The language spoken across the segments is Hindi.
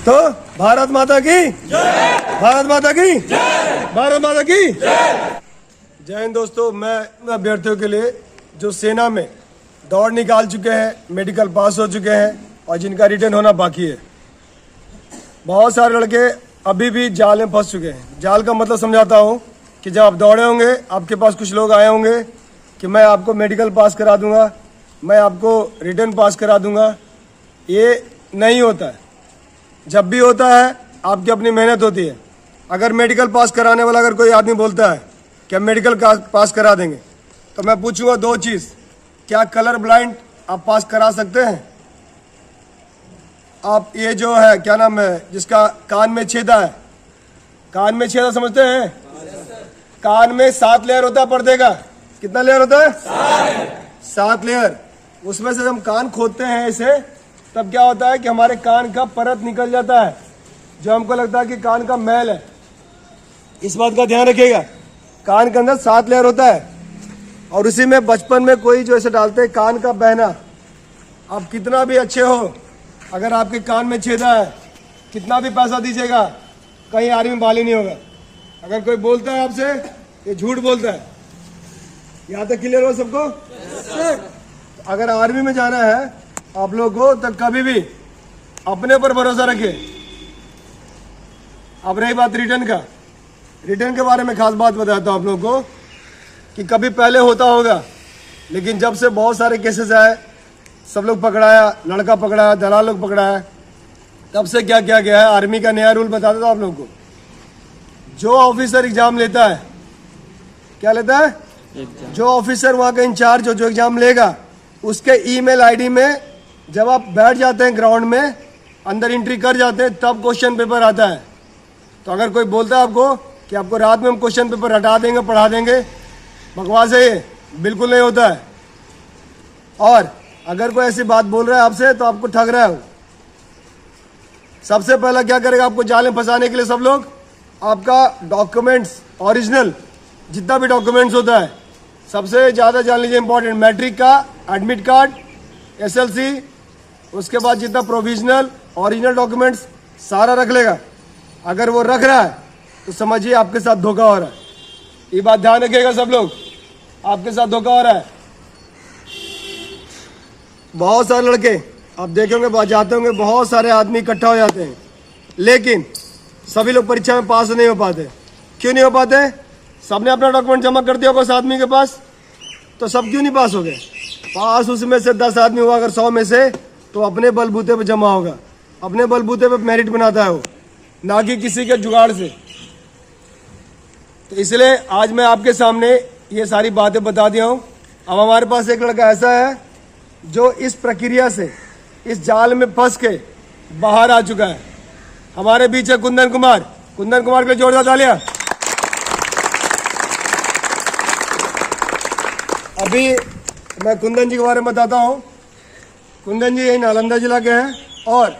तो भारत माता की जय, भारत माता की जय, भारत माता की जय। जय हिंद दोस्तों। मैं अभ्यर्थियों के लिए जो सेना में दौड़ निकाल चुके हैं, मेडिकल पास हो चुके हैं और जिनका रिटर्न होना बाकी है, बहुत सारे लड़के अभी भी जाल में फंस चुके हैं। जाल का मतलब समझाता हूँ कि जब आप दौड़े होंगे, आपके पास कुछ लोग आए होंगे कि मैं आपको मेडिकल पास करा दूंगा, मैं आपको रिटर्न पास करा दूंगा। ये नहीं होता है। जब भी होता है आपकी अपनी मेहनत होती है। अगर मेडिकल पास कराने वाला अगर कोई आदमी बोलता है कि हम मेडिकल पास करा देंगे, तो मैं पूछूंगा दो चीज़, क्या कलर ब्लाइंड आप पास करा सकते हैं? आप ये जो है क्या नाम है जिसका कान में छेदा है, कान में छेदा समझते हैं? कान में 7 लेयर होता है पर्दे का। कितना लेयर होता है? 7 लेयर। उसमें से हम कान खोदते हैं ऐसे, तब क्या होता है कि हमारे कान का परत निकल जाता है, जो हमको लगता है कि कान का मैल है। इस बात का ध्यान रखिएगा। कान के अंदर 7 लेयर होता है और उसी में बचपन में कोई जो ऐसे डालते हैं कान का बहना। आप कितना भी अच्छे हो, अगर आपके कान में छेदा है, कितना भी पैसा दीजिएगा, कहीं आर्मी में बाली नहीं होगा। अगर कोई बोलता है आपसे, ये झूठ बोलता है। यहाँ तक क्लियर हो सबको? अगर आर्मी में जाना है आप लोग को, तो कभी भी अपने पर भरोसा रखिए। अब रही बात रिटर्न का, रिटर्न के बारे में खास बात बताता हूँ आप लोग को कि कभी पहले होता होगा, लेकिन जब से बहुत सारे केसेस आए, सब लोग पकड़ाया, लड़का पकड़ाया, दलाल लोग पकड़ाया, तब से क्या किया गया है, आर्मी का नया रूल बता देता हूँ आप लोग को। जो ऑफिसर एग्जाम लेता है, क्या लेता है? जो ऑफिसर वहाँ का इंचार्ज हो, जो एग्जाम लेगा, उसके ईमेल आईडी में जब आप बैठ जाते हैं ग्राउंड में, अंदर एंट्री कर जाते हैं, तब क्वेश्चन पेपर आता है। तो अगर कोई बोलता है आपको कि आपको रात में हम क्वेश्चन पेपर हटा देंगे, पढ़ा देंगे, बकवास है ये, बिल्कुल नहीं होता है। और अगर कोई ऐसी बात बोल रहा है आपसे, तो आपको ठग रहा है वो। सबसे पहला क्या करेगा आपको जाल में फंसाने के लिए? सब लोग आपका डॉक्यूमेंट्स ओरिजिनल, जितना भी डॉक्यूमेंट्स होता है, सबसे ज़्यादा जान लीजिए इंपॉर्टेंट, मैट्रिक का एडमिट कार्ड, SLC, उसके बाद जितना प्रोविजनल ओरिजिनल डॉक्यूमेंट्स सारा रख लेगा। अगर वो रख रहा है तो समझिए आपके साथ धोखा हो रहा है। ये बात ध्यान रखिएगा सब लोग, आपके साथ धोखा हो रहा है। बहुत सारे लड़के आप देखेंगे, जाते होंगे, बहुत सारे आदमी इकट्ठा हो जाते हैं, लेकिन सभी लोग परीक्षा में पास नहीं हो पाते। क्यों नहीं हो पाते? सबने अपना डॉक्यूमेंट जमा कर दिया होगा उस आदमी के पास, तो सब क्यों नहीं पास हो गए? पास उसमें से 10 आदमी हुआ अगर 100 में से, तो अपने बलबूते पे जमा होगा, अपने बलबूते पे मेरिट बनाता है वो, ना कि किसी के जुगाड़ से। तो इसलिए आज मैं आपके सामने ये सारी बातें बता दिया हूँ। अब हमारे पास एक लड़का ऐसा है जो इस प्रक्रिया से, इस जाल में फंस के बाहर आ चुका है। हमारे बीच है कुंदन कुमार। कुंदन कुमार के लिए जोरदार तालियां। अभी मैं कुंदन जी के बारे में बताता हूँ। कुंदन जी यही नालंदा जिला के हैं और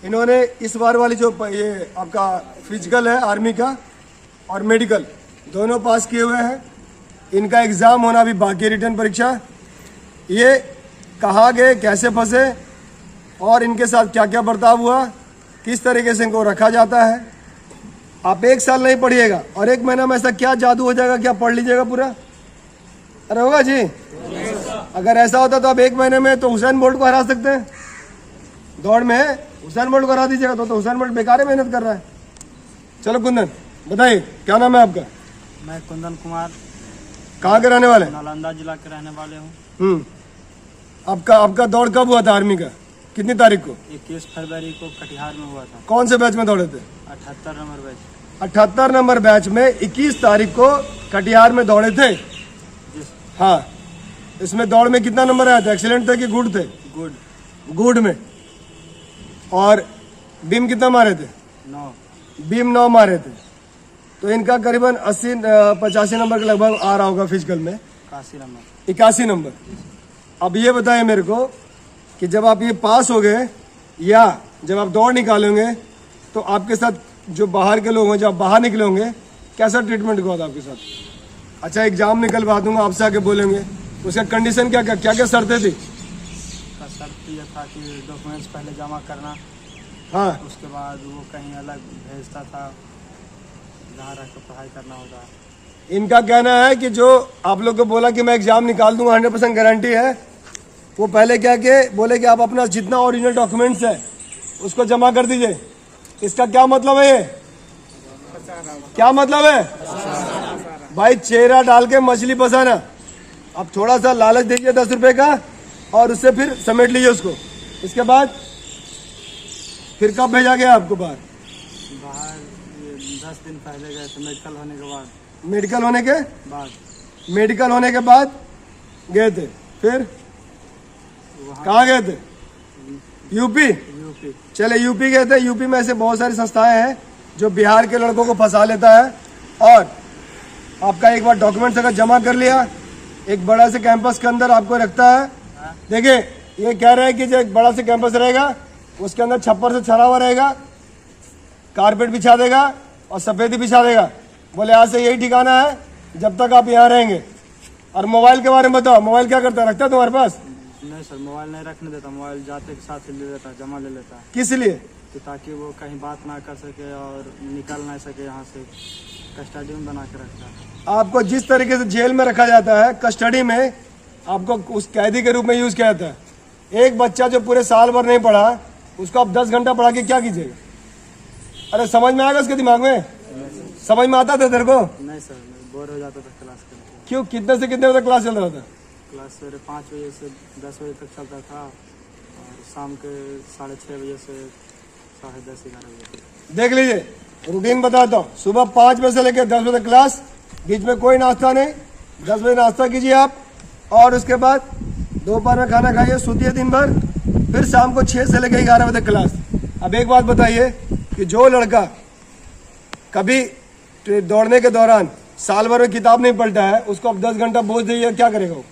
इन्होंने इस बार वाली जो ये आपका फिजिकल है आर्मी का और मेडिकल दोनों पास किए हुए हैं। इनका एग्ज़ाम होना भी बाकी है, रिटर्न परीक्षा। ये कहाँ गए, कैसे फंसे और इनके साथ क्या क्या बर्ताव हुआ, किस तरीके से इनको रखा जाता है। आप 1 साल नहीं पढ़िएगा और 1 महीना में ऐसा क्या जादू हो जाएगा, क्या पढ़ लीजिएगा पूरा? अरे होगा जी? अगर ऐसा होता तो आप 1 महीने में तो हुसैन बोल्ट को हरा सकते हैं। दौड़ में हुसैन बोल्ट को हरा दीजिएगा तो हुसैन बोल्ट बेकार मेहनत कर रहा है। चलो कुंदन बताइए, क्या नाम है आपका? मैं कुंदन कुमार। कहाँ के रहने वाले? नालंदा जिला के रहने वाले हूँ। आपका दौड़ कब हुआ था आर्मी का? कितनी तारीख को? 21 फरवरी को कटिहार में हुआ था। कौन से बैच में दौड़े थे? 78 नंबर बैच। 78 नंबर बैच में 21 तारीख को कटिहार में दौड़े थे। हाँ, इसमें दौड़ में कितना नंबर आया था? एक्सीलेंट थे कि गुड थे? गुड। गुड में। और बीम कितना मारे थे? 9। बीम 9 मारे थे। तो इनका करीबन 80-85 नंबर के लगभग आ रहा होगा फिजिकल में। 81 नंबर। 81 नंबर। अब ये बताएं मेरे को कि जब आप ये पास हो गए या जब आप दौड़ निकालेंगे, तो आपके साथ जो बाहर के लोग हैं, जब बाहर निकले होंगे, कैसा ट्रीटमेंट हुआ था आपके साथ? अच्छा, एग्जाम निकलवा दूंगा, आपसे आके बोलेंगे, उसका कंडीशन क्या क्या शर्तें थी? शर्त ये था कि डॉक्यूमेंट्स पहले जमा करना, हाँ उसके बाद वो कहीं अलग भेजता था जहाँ रह कर पढ़ाई करना होता है। इनका कहना है कि जो आप लोग को बोला कि मैं एग्जाम निकाल दूंगा 100% गारंटी है, वो पहले क्या के बोले कि आप अपना जितना ओरिजिनल डॉक्यूमेंट्स है उसको जमा कर दीजिए। इसका क्या मतलब है? ये क्या मतलब है भाई? चेहरा डाल के मछली फंसाना। अब थोड़ा सा लालच दीजिए 10 रुपए का और उससे फिर समेट लीजिए उसको। इसके बाद फिर कब भेजा गया आपको बाहर? बाहर ये 10 दिन पहले गए थे मेडिकल होने के बाद। मेडिकल होने के बाद मेडिकल होने के बाद गए थे। फिर वहाँ कहाँ गए थे? यूपी। यूपी। चले यूपी गए थे। यूपी में ऐसे बहुत सारी संस्थाएं हैं जो बिहार के लड़कों को फंसा लेता है और आपका एक बार डॉक्यूमेंट्स अगर जमा कर लिया, एक बड़ा से कैंपस के अंदर आपको रखता है। देखिए ये कह रहे हैं कि जो एक बड़ा से कैंपस रहेगा उसके अंदर छप्पर से छड़ा हुआ रहेगा, कारपेट बिछा देगा और सफेदी बिछा देगा। बोले आज से यही ठिकाना है जब तक आप यहाँ रहेंगे। और मोबाइल के बारे में बताओ, मोबाइल क्या करता है? रखता है तुम्हारे पास? नहीं सर, मोबाइल नहीं रखने देता। मोबाइल जाते के साथ ही ले लेता, जमा ले लेता किस लिए? कि ताकि वो कहीं बात ना कर सके और निकल ना सके यहाँ से। कस्टडी में बना के रखता है। आपको जिस तरीके से जेल में रखा जाता है कस्टडी में, आपको उस कैदी के रूप में यूज किया जाता है। एक बच्चा जो पूरे साल भर नहीं पढ़ा उसको आप 10 घंटा पढ़ा के क्या कीजिएगा? अरे समझ में आएगा उसके दिमाग में? समझ में आता था तेरे को? नहीं सर, मैं बोर हो जाता था क्लास करके। क्यों? कितने से कितने बजे क्लास चल रहा था? क्लास सवेरे 5 बजे से 10 बजे तक चलता था और शाम के 6:30 बजे से 10:30 11 बजे तक। देख लीजिए रूटीन बताता हूँ। सुबह 5 बजे से लेकर 10 बजे क्लास, बीच में कोई नाश्ता नहीं। 10 बजे नाश्ता कीजिए आप और उसके बाद दोपहर में खाना खाइए, सोतिए दिन भर, फिर शाम को 6 से लेकर 11 बजे क्लास। अब एक बात बताइए कि जो लड़का कभी दौड़ने के दौरान साल भर में किताब नहीं पलटा है उसको अब 10 घंटा बोझ दीजिए, क्या करेगा वो?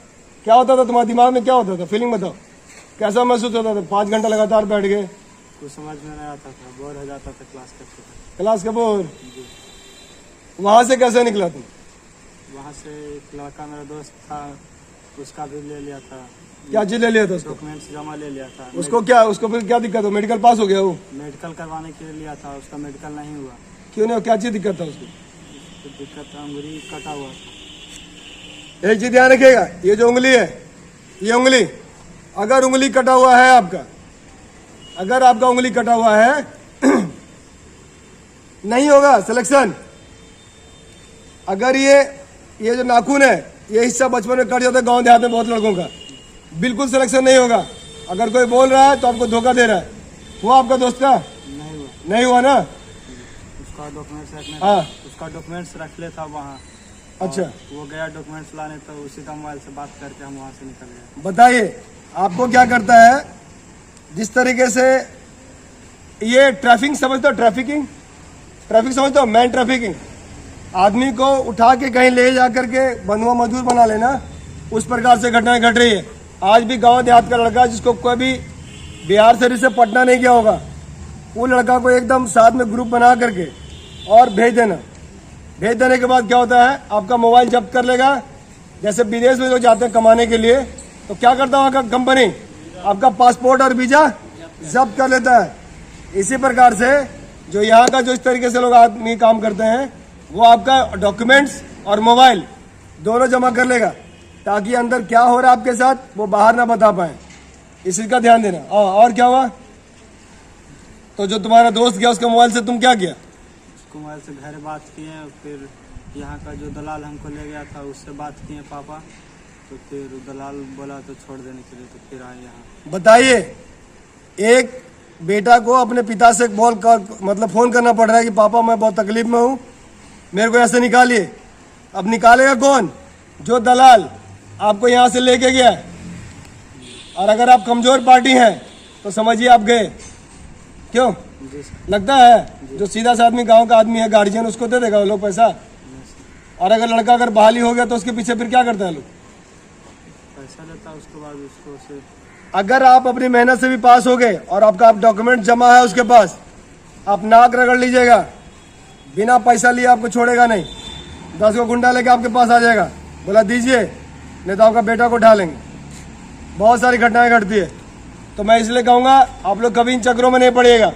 क्या होता था तुम्हारे दिमाग में? क्या होता था? फीलिंग बताओ, कैसा महसूस होता था? 5 घंटा लगातार बैठ गए, कुछ समझ में नहीं आता था, बोर हो जाता था क्लास करके। क्लास के बोर। वहां से कैसे निकला तुम? वहाँ से एक लड़का मेरा दोस्त था, उसका भी ले लिया था। क्या चीज ले लिया था उसको? डॉक्यूमेंट्स जमा ले लिया था। उसको फिर क्या दिक्कत हो? मेडिकल पास हो गया वो? मेडिकल करवाने के लिए लिया था, उसका मेडिकल नहीं हुआ। क्यों नहीं? क्या चीज दिक्कत था उसको? तो दिक्कत था, अंगुली कटा हुआ था। एक चीज ध्यान रखिएगा, ये जो उंगली है, ये उंगली अगर उंगली कटा हुआ है आपका, अगर आपका उंगली कटा हुआ है नहीं होगा सिलेक्शन। अगर ये जो नाखून है, ये हिस्सा बचपन में कट जाता है गांव देहात में बहुत लड़कों का, बिल्कुल सिलेक्शन नहीं होगा। अगर कोई बोल रहा है तो आपको धोखा दे रहा है। हुआ आपका दोस्त का? नहीं हुआ। नहीं हुआ ना? उसका डॉक्यूमेंट्स रखने हाँ। उसका डॉक्यूमेंट्स रख ले था वहाँ। अच्छा, वो गया डॉक्यूमेंट्स लाने, तो उसी का मोबाइल से बात करके हम वहाँ से निकल गए। बताइए आपको क्या करता है? जिस तरीके से ये ट्रैफिकिंग समझते हो, ट्रैफिक समझते हो, मैन ट्रैफिकिंग, आदमी को उठा के कहीं ले जा करके बंधुआ मजदूर बना लेना, उस प्रकार से घटनाएं घट रही है। आज भी गांव देहात का लड़का जिसको कभी बिहार शरीफ से पटना नहीं गया होगा, वो लड़का को एकदम साथ में ग्रुप बना करके और भेज देना। भेज देने के बाद क्या होता है, आपका मोबाइल जब्त कर लेगा। जैसे विदेश में लोग जाते हैं कमाने के लिए, तो क्या करता होगा कंपनी? आपका पासपोर्ट और वीजा जब्त कर लेता है। इसी प्रकार से जो यहाँ का जो इस तरीके से लोग आदमी काम करते हैं, वो आपका डॉक्यूमेंट्स और मोबाइल दोनों जमा कर लेगा, ताकि अंदर क्या हो रहा है आपके साथ वो बाहर ना बता पाए। इसी का ध्यान देना। और क्या हुआ? तो जो तुम्हारा दोस्त गया उसके मोबाइल से तुम क्या किया? उसको मोबाइल से घर बात किए, फिर यहाँ का जो दलाल हमको ले गया था उससे बात किए पापा, तो फिर दलाल बोला तो छोड़ देने के लिए, तो फिर आए यहाँ। बताइए, एक बेटा को अपने पिता से मतलब फोन करना पड़ रहा है कि पापा मैं बहुत तकलीफ में हूँ, मेरे को ऐसे निकालिए। अब निकालेगा कौन? जो दलाल आपको यहाँ से लेके गया है। और अगर आप कमजोर पार्टी हैं तो समझिए आप गए। क्यों जी सर। लगता है जो सीधा सा आदमी गांव का आदमी है, गार्जियन, उसको दे देगा वो लोग पैसा। और अगर लड़का अगर बहाली हो गया तो उसके पीछे फिर क्या करता है लोग? पैसा लेता है, उसके बाद उसको से अगर आप अपनी मेहनत से भी पास हो गए और आपका डॉक्यूमेंट जमा है उसके पास, आप नाक रगड़ लीजिएगा, बिना पैसा लिए आपको छोड़ेगा नहीं। 10 को गुंडा लेके आपके पास आ जाएगा, बोला दीजिए, नहीं तो आपका बेटा को उठा लेंगे। बहुत सारी घटनाएं घटती है। तो मैं इसलिए कहूँगा आप लोग कभी इन चक्रों में नहीं पड़िएगा।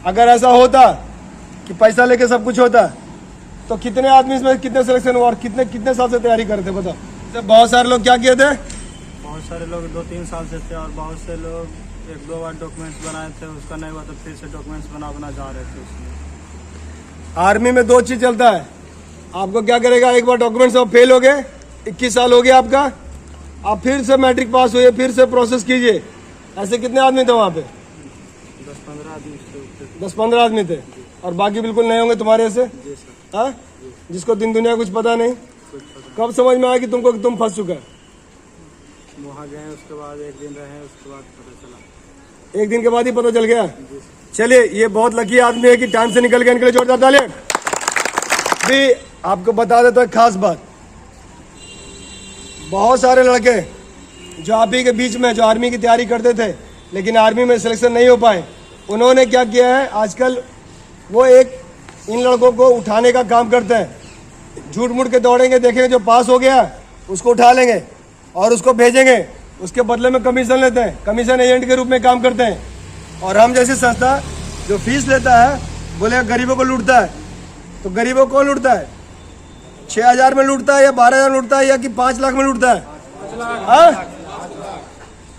अगर ऐसा होता कि पैसा लेके सब कुछ होता तो कितने आदमी इसमें कितने सिलेक्शन हुआ और कितने कितने साल से तैयारी करते बताओ। तो बहुत सारे लोग क्या किए थे, बहुत सारे लोग 2-3 साल से थे और बहुत से लोग 1-2 बार डॉक्यूमेंट्स बनाए थे, उसका नहीं हुआ तो फिर से डॉक्यूमेंट्स बना जा रहे थे उसमें। आर्मी में 2 चीज चलता है। आपको क्या करेगा, एक बार डॉक्यूमेंट्स आप फेल हो गए, 21 साल हो गया आपका, आप फिर से मैट्रिक पास हुए, फिर से प्रोसेस कीजिए। ऐसे कितने आदमी थे वहाँ पे? 10-15 आदमी थे। 10-15 आदमी थे और बाकी बिल्कुल नए होंगे तुम्हारे से। जी सर। हाँ, जिसको दिन दुनिया कुछ पता नहीं। कब समझ में आया कि तुमको कि तुम फंस चुका है? वहाँ गए, उसके बाद 1 दिन रहे, उसके बाद पता चला। 1 दिन के बाद ही पता चल गया। जी सर। चलिए, ये बहुत लकी आदमी है कि टाइम से निकल गया। इनके लिए जोरदार तालियां। भी आपको बता देता एक खास बात, बहुत सारे लड़के जो आप ही के बीच में जो आर्मी की तैयारी करते थे लेकिन आर्मी में सिलेक्शन नहीं हो पाए, उन्होंने क्या किया है, आजकल वो एक इन लड़कों को उठाने का काम करते हैं। झूठ मूठ के दौड़ेंगे, देखेंगे जो पास हो गया उसको उठा लेंगे और उसको भेजेंगे, उसके बदले में कमीशन लेते हैं, कमीशन एजेंट के रूप में काम करते हैं। और हम जैसी संस्था जो फीस लेता है, बोले गरीबों को लूटता है, तो गरीबों को लूटता है 6,000 में लूटता है या 12,000 लूटता है या कि 5 लाख में लूटता है? हाँ?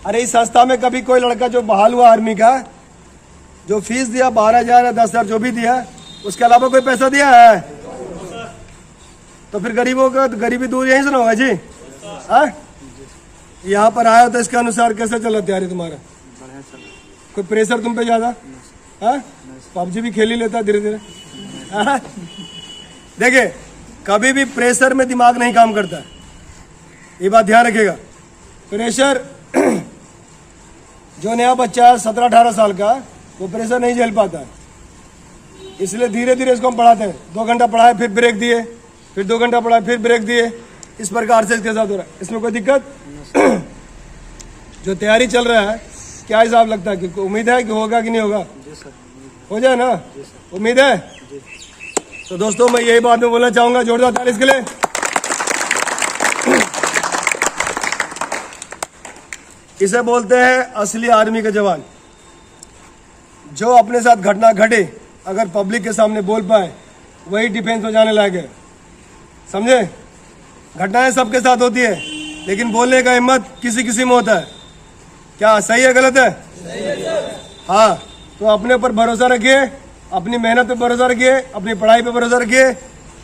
अरे इस संस्था में कभी कोई लड़का जो बहाल हुआ आर्मी का, जो फीस दिया 12,000 या 10,000 जो भी दिया, उसके अलावा कोई पैसा दिया है? तो फिर गरीबों का तो गरीबी दूर यहीं से ना होगा जी। हाँ, यहाँ पर आया तो इसके अनुसार कैसे चला तैयारी तुम्हारा? बढ़िया चला। कोई प्रेशर तुम पे ज्यादा? हाँ, पबजी भी खेल ही लेता धीरे धीरे। हाँ? देखिए, कभी भी प्रेशर में दिमाग नहीं काम करता है, ये बात ध्यान रखिएगा। प्रेशर जो नया बच्चा है 17-18 साल का, वो प्रेशर नहीं झेल पाता है, इसलिए धीरे धीरे इसको हम पढ़ाते हैं। 2 घंटा पढ़ाए, फिर ब्रेक दिए, फिर 2 घंटा पढ़ाए, फिर ब्रेक दिए। इस प्रकार से इसके साथ हो रहा है। इसमें कोई दिक्कत? जो तैयारी चल रहा है, क्या हिसाब लगता है कि उम्मीद है कि होगा कि नहीं होगा? जी सर। हो जाए ना? उम्मीद है? तो दोस्तों, मैं यही बात में बोलना चाहूंगा, जोरदार ताली इसके लिए। इसे बोलते हैं असली आर्मी के जवान। जो अपने साथ घटना घटे अगर पब्लिक के सामने बोल पाए, वही डिफेंस में जाने लायक है। समझे? घटनाएं सबके साथ होती है, लेकिन बोलने का हिम्मत किसी किसी में होता है। क्या सही है गलत है? हाँ, तो अपने पर भरोसा रखिए, अपनी मेहनत पे भरोसा रखिए, अपनी पढ़ाई पे भरोसा रखिए।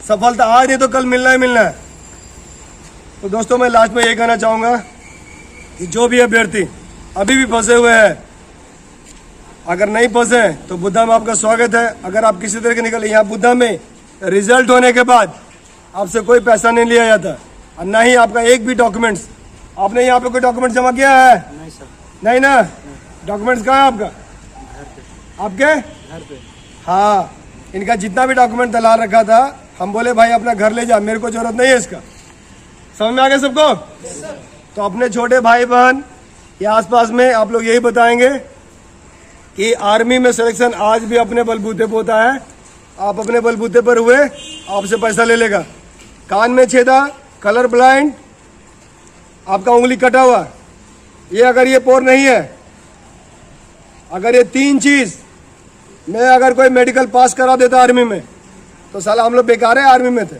सफलता आज नहीं तो कल मिलना ही मिलना है। तो दोस्तों, मैं लास्ट में ये कहना चाहूंगा कि जो भी अभ्यर्थी अभी भी फंसे हुए हैं, अगर नहीं फंसे तो बुद्धा में आपका स्वागत है। अगर आप किसी तरह के निकले, यहाँ बुद्धा में रिजल्ट होने के बाद आपसे कोई पैसा नहीं लिया जाता और ना ही आपका एक भी डॉक्यूमेंट्स। आपने यहाँ पे कोई डॉक्यूमेंट जमा किया है? नहीं सर। नहीं ना? डॉक्यूमेंट्स कहाँ है आपका? घर पे। आपके घर पे। हाँ, इनका जितना भी डॉक्यूमेंट तैयार रखा था, हम बोले भाई अपना घर ले जा, मेरे को जरूरत नहीं है इसका। समझ में आ गया सबको? तो अपने छोटे भाई बहन या आसपास में आप लोग यही बताएंगे कि आर्मी में सिलेक्शन आज भी अपने बलबूते पे होता है। आप अपने बलबूते पर हुए, आपसे पैसा ले लेगा। कान में छेदा, कलर ब्लाइंड, आपका उंगली कटा हुआ, ये अगर ये पोर नहीं है, अगर ये 3 चीज में अगर कोई मेडिकल पास करा देता आर्मी में, तो साला हम लोग बेकार है आर्मी में थे,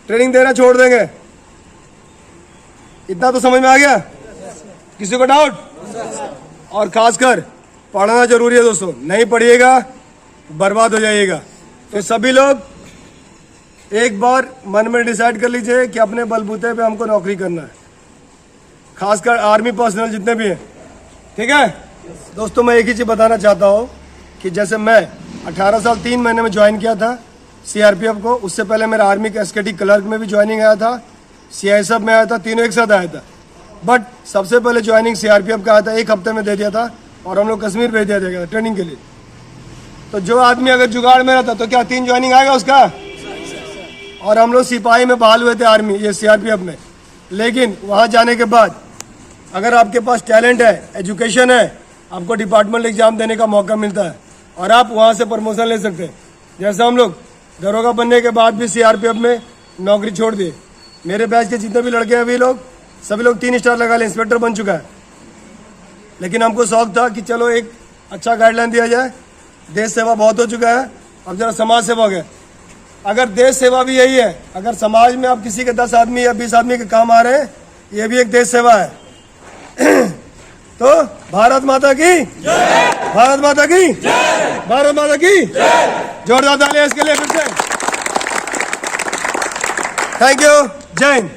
ट्रेनिंग देना छोड़ देंगे। इतना तो समझ में आ गया? किसी को डाउट? और खासकर पढ़ना जरूरी है दोस्तों, नहीं पढ़िएगा बर्बाद हो जाइएगा। तो सभी लोग एक बार मन में डिसाइड कर लीजिए कि अपने बलबूते पे हमको नौकरी करना है, खासकर आर्मी पर्सनल जितने भी हैं। ठीक है दोस्तों, मैं एक ही चीज़ बताना चाहता हूँ कि जैसे मैं 18 साल 3 महीने में ज्वाइन किया था सीआरपीएफ को, उससे पहले मेरा आर्मी के एसकेटी क्लर्क में भी ज्वाइनिंग आया था, सीआईएसएफ में आया था, तीनों एक साथ आया था। बट सबसे पहले ज्वाइनिंग सीआरपीएफ का आया था, 1 हफ्ते में दे दिया था और हम लोग कश्मीर भेज दिया गया था ट्रेनिंग के लिए। तो जो आदमी अगर जुगाड़ में रहता तो क्या 3 ज्वाइनिंग आएगा उसका? और हम लोग सिपाही में बहाल हुए थे आर्मी, ये सीआरपीएफ में। लेकिन वहाँ जाने के बाद अगर आपके पास टैलेंट है, एजुकेशन है, आपको डिपार्टमेंट एग्जाम देने का मौका मिलता है और आप वहाँ से प्रमोशन ले सकते हैं। जैसे हम लोग दरोगा बनने के बाद भी सीआरपीएफ में नौकरी छोड़ दिए। मेरे बैच के जितने भी लड़के हैं, सभी लोग 3 स्टार लगा ले, इंस्पेक्टर बन चुका है। लेकिन हमको शौक था कि चलो एक अच्छा गाइडलाइन दिया जाए देश सेवा बहुत हो चुका है, अब जरा समाज सेवा हो गया। अगर देश सेवा भी यही है, अगर समाज में आप किसी के 10 आदमी या 20 आदमी के काम आ रहे हैं, ये भी एक देश सेवा है। तो भारत माता की जय, भारत माता की जय, भारत माता की जय। जोरदार तालियां इसके लिए फिर से। Thank you. जय हिंद।